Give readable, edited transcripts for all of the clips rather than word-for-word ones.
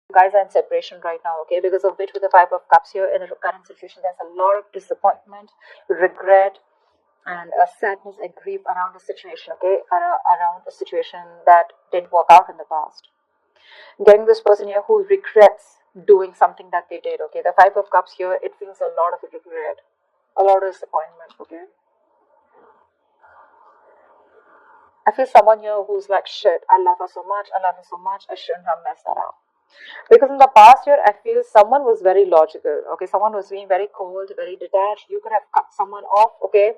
You guys are in separation right now, okay? Because of which, with the Five of Cups here, in the current situation, there's a lot of disappointment, regret, and a sadness and grief around the situation, okay? Around the situation that didn't work out in the past. Getting this person here who regrets doing something that they did, okay? The Five of Cups here, it feels a lot of regret, a lot of disappointment, okay? I feel someone here who's like, shit, I love her so much, I shouldn't have messed that up. Because in the past year, I feel someone was very logical, okay? Someone was being very cold, very detached. You could have cut someone off, okay?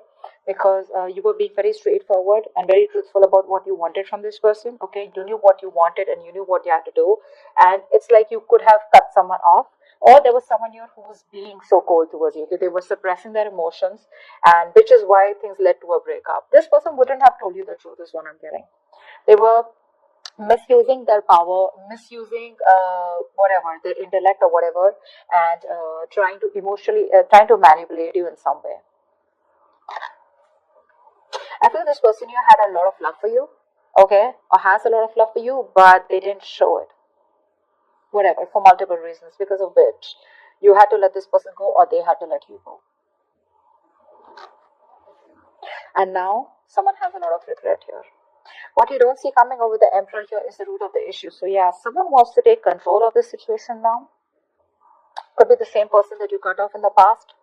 Because you were being very straightforward and very truthful about what you wanted from this person, okay? You knew what you wanted and you knew what you had to do. And it's like you could have cut someone off. Or there was someone here who was being so cold towards you. Okay? They were suppressing their emotions, and which is why things led to a breakup. This person wouldn't have told you the truth, is what I'm getting. They were misusing their power, misusing whatever, their intellect or whatever, and trying to manipulate you in some way. I feel this person here had a lot of love for you, okay, or has a lot of love for you, but they didn't show it. Whatever, for multiple reasons, because of which you had to let this person go or they had to let you go. And now someone has a lot of regret here. What you don't see coming over the Emperor here is the root of the issue. So yeah, someone wants to take control of this situation now. Could be the same person that you cut off in the past.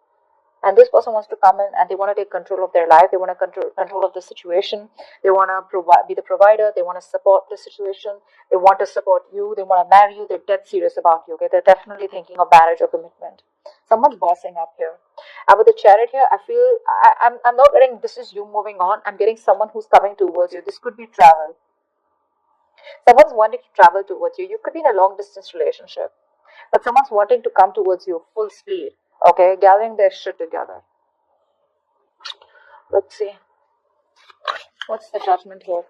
And this person wants to come in and they want to take control of their life. They want to control of the situation. They want to be the provider. They want to support the situation. They want to support you. They want to marry you. They're dead serious about you. Okay, they're definitely thinking of marriage or commitment. Someone's bossing up here. And with the Chariot here, I feel I'm not getting this is you moving on. I'm getting someone who's coming towards you. This could be travel. Someone's wanting to travel towards you. You could be in a long distance relationship, but someone's wanting to come towards you full speed. Okay, gathering their shit together. Let's see. What's the judgment here?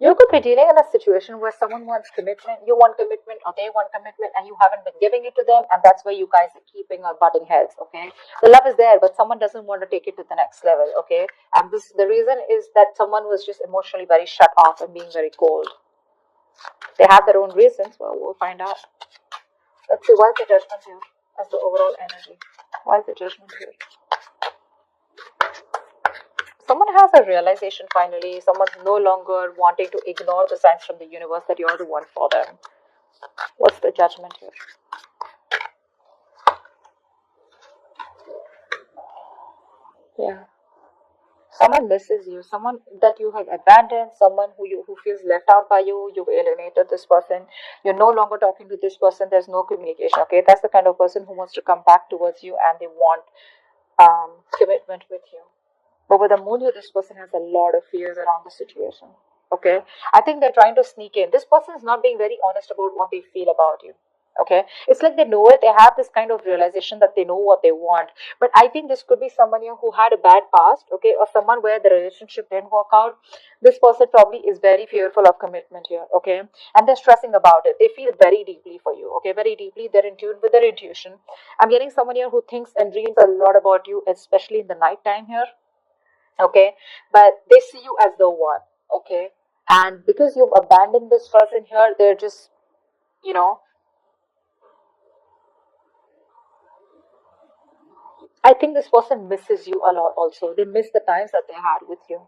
You could be dealing in a situation where someone wants commitment, you want commitment, or they want commitment, and you haven't been giving it to them, and that's where you guys are keeping or butting heads, okay? The love is there, but someone doesn't want to take it to the next level, okay? And the reason is that someone was just emotionally very shut off and being very cold. They have their own reasons, well, we'll find out. Let's see, why is the judgment here as the overall energy? Why is the judgment here? Someone has a realization finally. Someone's no longer wanting to ignore the signs from the universe that you're the one for them. What's the judgment here? Yeah. Someone misses you. Someone that you have abandoned. Someone who feels left out by you. You've alienated this person. You're no longer talking to this person. There's no communication. Okay, that's the kind of person who wants to come back towards you and they want commitment with you. But with the moon here, this person has a lot of fears around the situation. Okay, I think they're trying to sneak in. This person is not being very honest about what they feel about you. Okay, it's like they know it. They have this kind of realization that they know what they want. But I think this could be someone here who had a bad past, okay, or someone where the relationship didn't work out. This person probably is very fearful of commitment here, okay, and they're stressing about it. They feel very deeply for you, okay, very deeply. They're in tune with their intuition. I'm getting someone here who thinks and dreams a lot about you, especially in the night time here, okay, but they see you as the one, okay, and because you've abandoned this person here, they're just, you know, I think this person misses you a lot also. They miss the times that they had with you.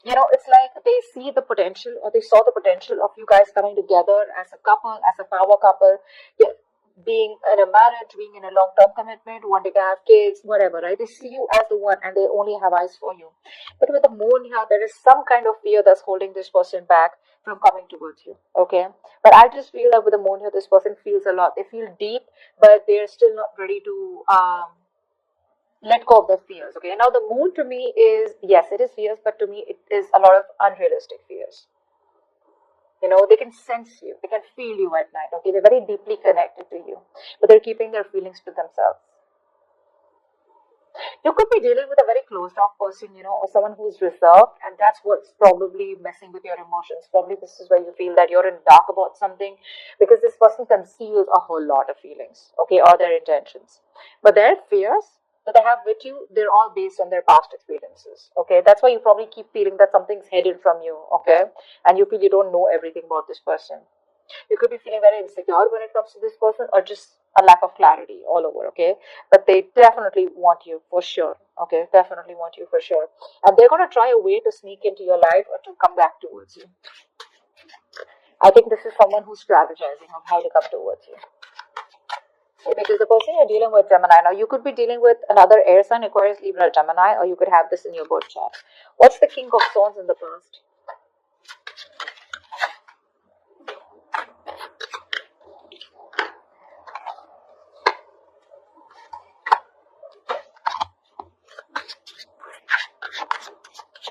It's like they see the potential or they saw the potential of you guys coming together as a couple, as a power couple, yeah, being in a marriage, being in a long term commitment, wanting to have kids, whatever, right? They see you as the one and they only have eyes for you. But with the moon here, there is some kind of fear that's holding this person back from coming towards you, okay? But I just feel that with the moon here, this person feels a lot. They feel deep, but they're still not ready to let go of the fears. Okay, now the moon to me is, yes, it is fears, but to me it is a lot of unrealistic fears. They can sense you, they can feel you at night. Okay, they're very deeply connected to you, but they're keeping their feelings to themselves. You could be dealing with a very closed off person, or someone who's reserved, and that's what's probably messing with your emotions. Probably this is where you feel that you're in dark about something because this person conceals a whole lot of feelings, okay, or their intentions. But their fears, that they have with you, they're all based on their past experiences. Okay, that's why you probably keep feeling that something's hidden from you. Okay, and you feel you don't know everything about this person. You could be feeling very insecure when it comes to this person, or just a lack of clarity all over. Okay, but they definitely want you for sure. Okay, definitely want you for sure, and they're gonna try a way to sneak into your life or to come back towards you. I think this is someone who's strategizing on how to come towards you. Because the person you're dealing with, Gemini, now you could be dealing with another air sign, Aquarius, Libra, Gemini, or you could have this in your birth chart. What's the King of Swords in the past?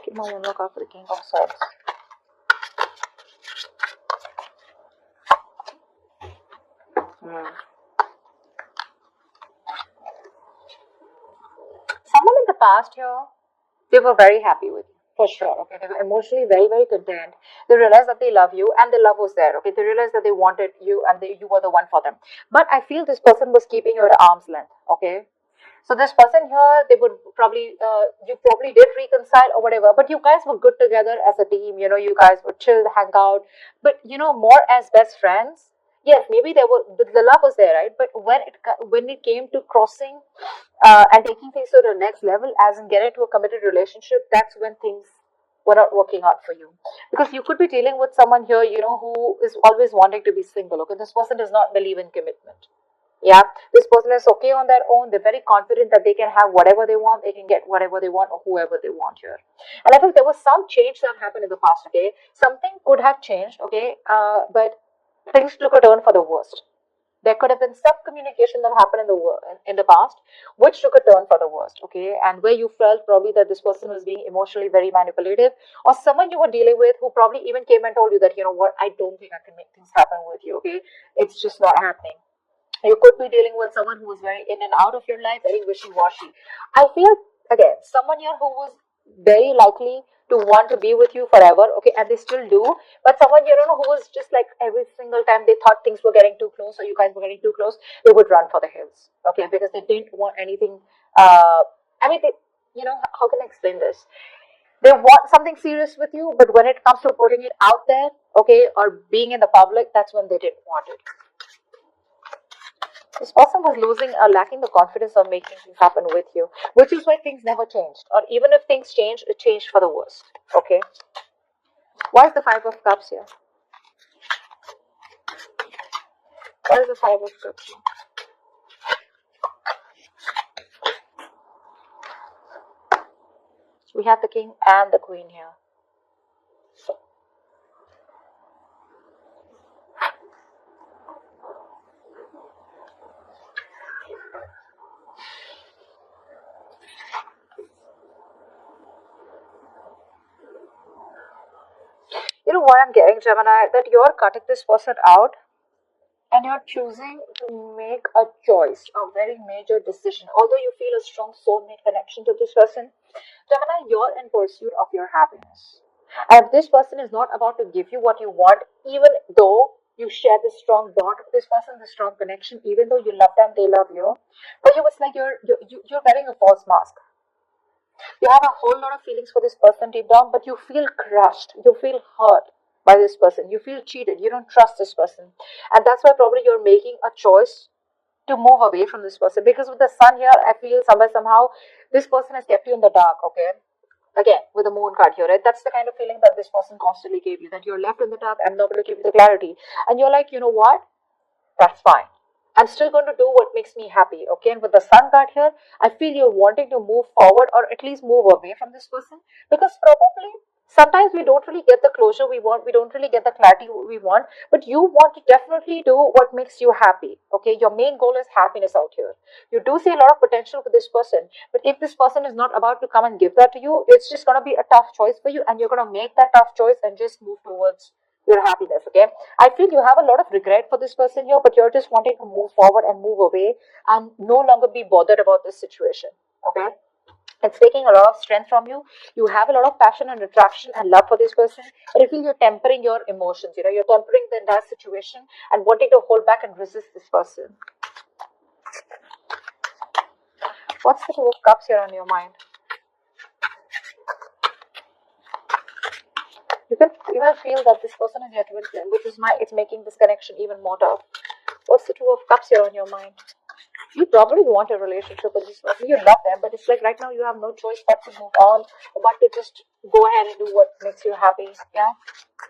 Give me one more card for the King of Swords. Someone in the past here, they were very happy with you, for sure. Okay, they were emotionally very, very content. They realized that they love you and the love was there. Okay, they realized that they wanted you and you were the one for them. But I feel this person was keeping you at arm's length. Okay, so this person here, they would probably, you probably did reconcile or whatever, but you guys were good together as a team. You know, you guys would chill, hang out, but more as best friends. Yes, maybe there was the love was there, right? But when it came to crossing and taking things to the next level, as in getting to a committed relationship, that's when things were not working out for you. Because you could be dealing with someone here, who is always wanting to be single. Okay, this person does not believe in commitment. Yeah, this person is okay on their own. They're very confident that they can have whatever they want, they can get whatever they want or whoever they want here. And I think there was some change that happened in the past. Okay, something could have changed. Okay, but things took a turn for the worst. There could have been some communication that happened in the past, which took a turn for the worst. Okay, and where you felt probably that this person was being emotionally very manipulative, or someone you were dealing with who probably even came and told you that, you know what, I don't think I can make things happen with you. Okay, it's just not happening. You could be dealing with someone who is very in and out of your life, very wishy-washy. I feel, again, someone here who was very likely to want to be with you forever, okay, and they still do, but someone, who was just like every single time they thought things were getting too close or you guys were getting too close, they would run for the hills, okay, because they didn't want anything. I mean, how can I explain this? They want something serious with you, but when it comes to putting it out there, okay, or being in the public, that's when they didn't want it. This person was losing or lacking the confidence of making things happen with you, which is why things never changed. Or even if things changed, it changed for the worst. Okay. Why is the Five of Cups here? Why is the Five of Cups here? We have the King and the Queen here. You know what I'm getting, Gemini? That you're cutting this person out and you're choosing to make a choice, a very major decision. Although you feel a strong soulmate connection to this person, Gemini, you're in pursuit of your happiness. And if this person is not about to give you what you want, even though you share this strong bond with this person, this strong connection, even though you love them, they love you, but it's like you're wearing a false mask. You have a whole lot of feelings for this person deep down, but you feel crushed. You feel hurt by this person. You feel cheated. You don't trust this person. And that's why probably you're making a choice to move away from this person. Because with the sun here, I feel somewhere, somehow, this person has kept you in the dark, okay? Again, with the moon card here, right? That's the kind of feeling that this person constantly gave you, that you're left in the dark, I'm not going to give you the clarity. And you're like, you know what? That's fine. I'm still going to do what makes me happy. Okay, and with the sun card here, I feel you're wanting to move forward or at least move away from this person, because probably sometimes we don't really get the closure we want, we don't really get the clarity we want, but you want to definitely do what makes you happy. Okay, your main goal is happiness out here. You do see a lot of potential for this person, but if this person is not about to come and give that to you, it's just going to be a tough choice for you, and you're going to make that tough choice and just move towards your happiness. Okay, I feel you have a lot of regret for this person here, but you're just wanting to move forward and move away and no longer be bothered about this situation. Okay, it's taking a lot of strength from you. You have a lot of passion and attraction and love for this person, but I feel you're tempering your emotions. You're tempering the entire situation and wanting to hold back and resist this person. What's the Two of Cups here on your mind? You can even feel that this person is your twin flame, which is it's making this connection even more tough. What's the Two of Cups here on your mind? You probably want a relationship with this person. You love them, but it's like right now you have no choice but to move on, but to just go ahead and do what makes you happy. Yeah,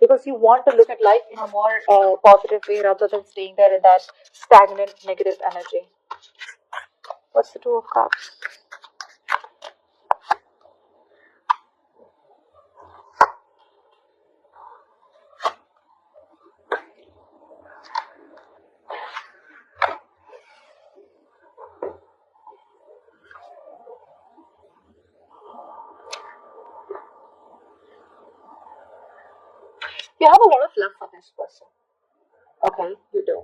because you want to look at life in a more positive way rather than staying there in that stagnant negative energy. What's the Two of Cups? You have a lot of love for this person. Okay, you do.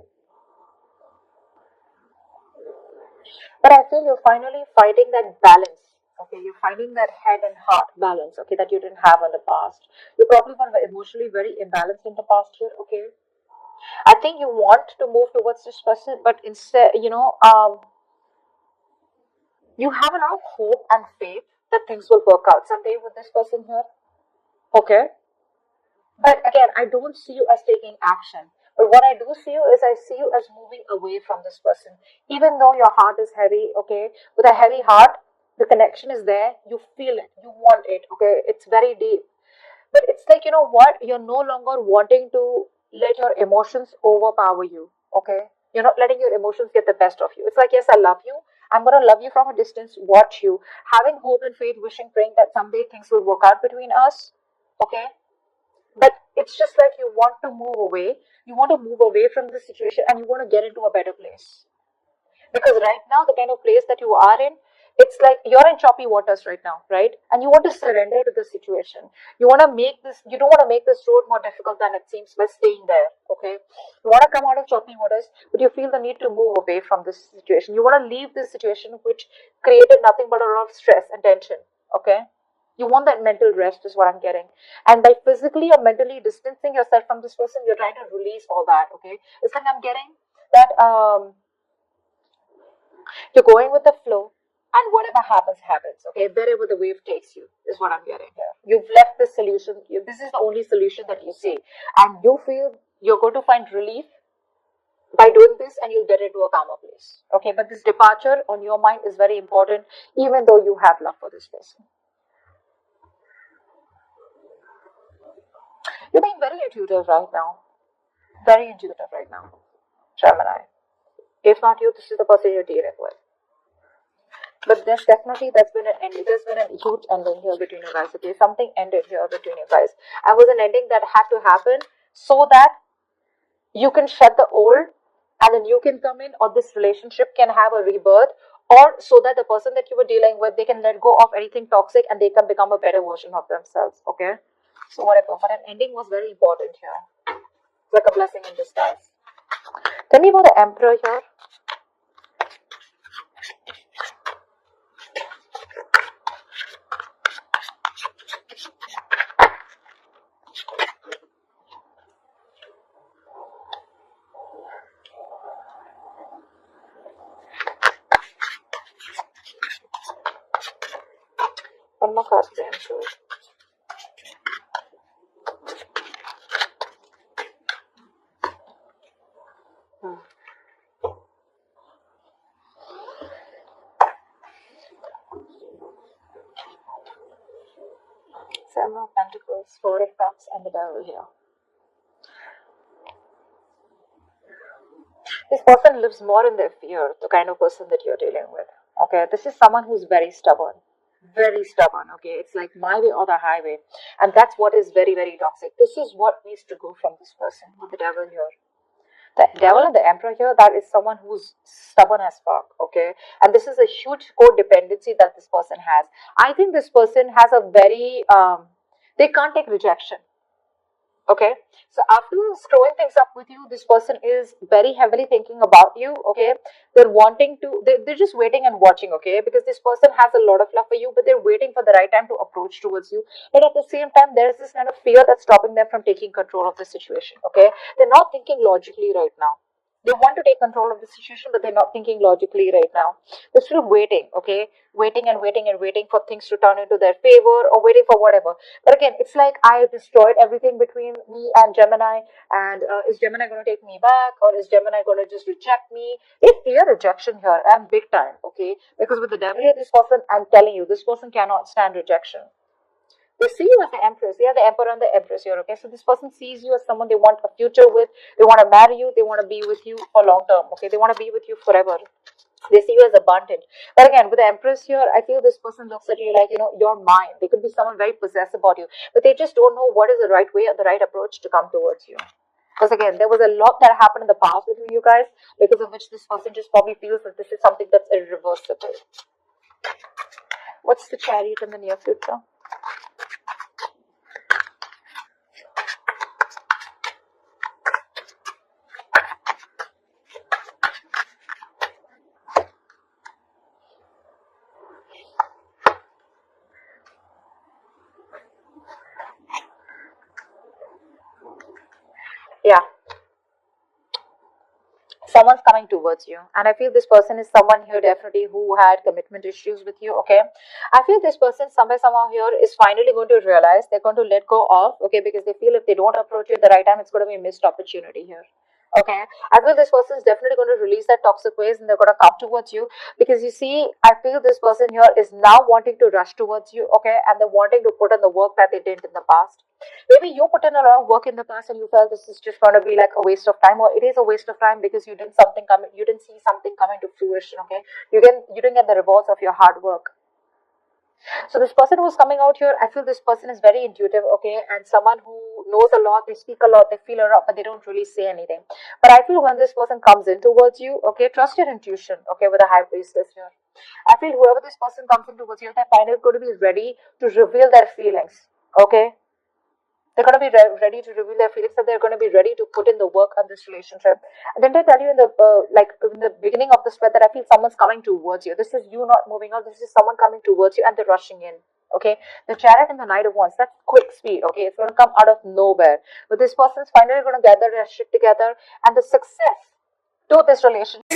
But I feel you're finally finding that balance. Okay, you're finding that head and heart balance, okay, that you didn't have in the past. You probably were emotionally very imbalanced in the past year, okay? I think you want to move towards this person, but instead, you have a lot of hope and faith that things will work out someday with this person here, okay? But again, I don't see you as taking action. But what I do see you is I see you as moving away from this person. Even though your heart is heavy, okay, with a heavy heart, the connection is there. You feel it. You want it, okay? It's very deep. But it's like, you know what? You're no longer wanting to let your emotions overpower you, okay? You're not letting your emotions get the best of you. It's like, yes, I love you. I'm going to love you from a distance, watch you, having hope and faith, wishing, praying that someday things will work out between us, okay? But it's just like you want to move away. You want to move away from the situation and you want to get into a better place. Because right now, the kind of place that you are in, it's like you're in choppy waters right now, right? And you want to surrender to the situation. You want to make this, you don't want to make this road more difficult than it seems by staying there, okay? You want to come out of choppy waters, but you feel the need to move away from this situation. You want to leave this situation which created nothing but a lot of stress and tension, okay? You want that mental rest, is what I'm getting. And by physically or mentally distancing yourself from this person, you're trying to release all that, okay? It's like I'm getting that you're going with the flow, and whatever happens, happens. Okay, wherever the wave takes you is what I'm getting here. You've left this solution. This is the only solution that you see, and you feel you're going to find relief by doing this, and you'll get into a calmer place. Okay, but this departure on your mind is very important, even though you have love for this person. You're being very intuitive right now. Very intuitive right now, Gemini. If not you, this is the person you're dealing with. But that's been an ending. There's been a huge ending here between you guys. Okay, something ended here between you guys. And was an ending that had to happen so that you can shut the old and the new can come in, or this relationship can have a rebirth, or so that the person that you were dealing with, they can let go of anything toxic and they can become a better version of themselves. Okay, so whatever. But an ending was very important here. It's like a blessing in disguise. Tell me about the Emperor here. One more card, the Emperor. Seven of Pentacles, Four of Cups, and the Devil here. This person lives more in their fear, the kind of person that you're dealing with. Okay, this is someone who's very stubborn. Very stubborn, okay? It's like my way or the highway. And that's what is very, very toxic. This is what needs to go from this person with the Devil here. The Devil and the Emperor here, that is someone who's stubborn as fuck, okay? And this is a huge codependency that this person has. I think this person has a very, they can't take rejection. Okay, so after screwing things up with you, this person is very heavily thinking about you. Okay, they're wanting to, they're just waiting and watching. Okay, because this person has a lot of love for you, but they're waiting for the right time to approach towards you. But at the same time, there's this kind of fear that's stopping them from taking control of the situation. Okay, they're not thinking logically right now. They want to take control of the situation, but they're not thinking logically right now. They're still waiting, okay? Waiting and waiting and waiting for things to turn into their favor, or waiting for whatever. But again, it's like I destroyed everything between me and Gemini. And is Gemini going to take me back, or is Gemini going to just reject me? They fear rejection here, and big time, okay? Because with the devil here, this person, I'm telling you, this person cannot stand rejection. They see you as the empress. They are the emperor and the empress here, okay? So this person sees you as someone they want a future with. They want to marry you. They want to be with you for long term, okay? They want to be with you forever. They see you as abundant. But again, with the empress here, I feel this person looks at you like, you're mine. They could be someone very possessive about you, but they just don't know what is the right way or the right approach to come towards you. Because again, there was a lot that happened in the past between you guys, because of which this person just probably feels that this is something that's irreversible. What's the chariot in the near future? Yeah, someone's coming towards you, and I feel this person is someone here definitely who had commitment issues with you, okay? I feel this person somewhere somehow here is finally going to realize they're going to let go of, okay, because they feel if they don't approach you at the right time, it's going to be a missed opportunity here. Okay, I feel this person is definitely going to release that toxic ways, and they're going to come towards you, because you see, I feel this person here is now wanting to rush towards you, okay, and they're wanting to put in the work that they did in the past. Maybe you put in a lot of work in the past and you felt this is just going to be like a waste of time, or it is a waste of time because you didn't see something coming to fruition, okay? You didn't get the rewards of your hard work. So this person who's coming out here, I feel this person is very intuitive, okay, and someone who knows a lot, they speak a lot, they feel a lot, but they don't really say anything. But I feel when this person comes in towards you, okay, trust your intuition, okay, with a high priestess here. I feel whoever this person comes in towards you, they're finally going to be ready to reveal their feelings, okay? They're going to be ready to reveal their feelings, and they're going to be ready to put in the work on this relationship. And then I tell you in the in the beginning of the spread that I feel someone's coming towards you. This is you not moving out. This is someone coming towards you, and they're rushing in. Okay, the chariot and the knight of wands, that's quick speed. Okay, it's going to come out of nowhere. But this person's finally going to gather their shit together, and the success to this relationship.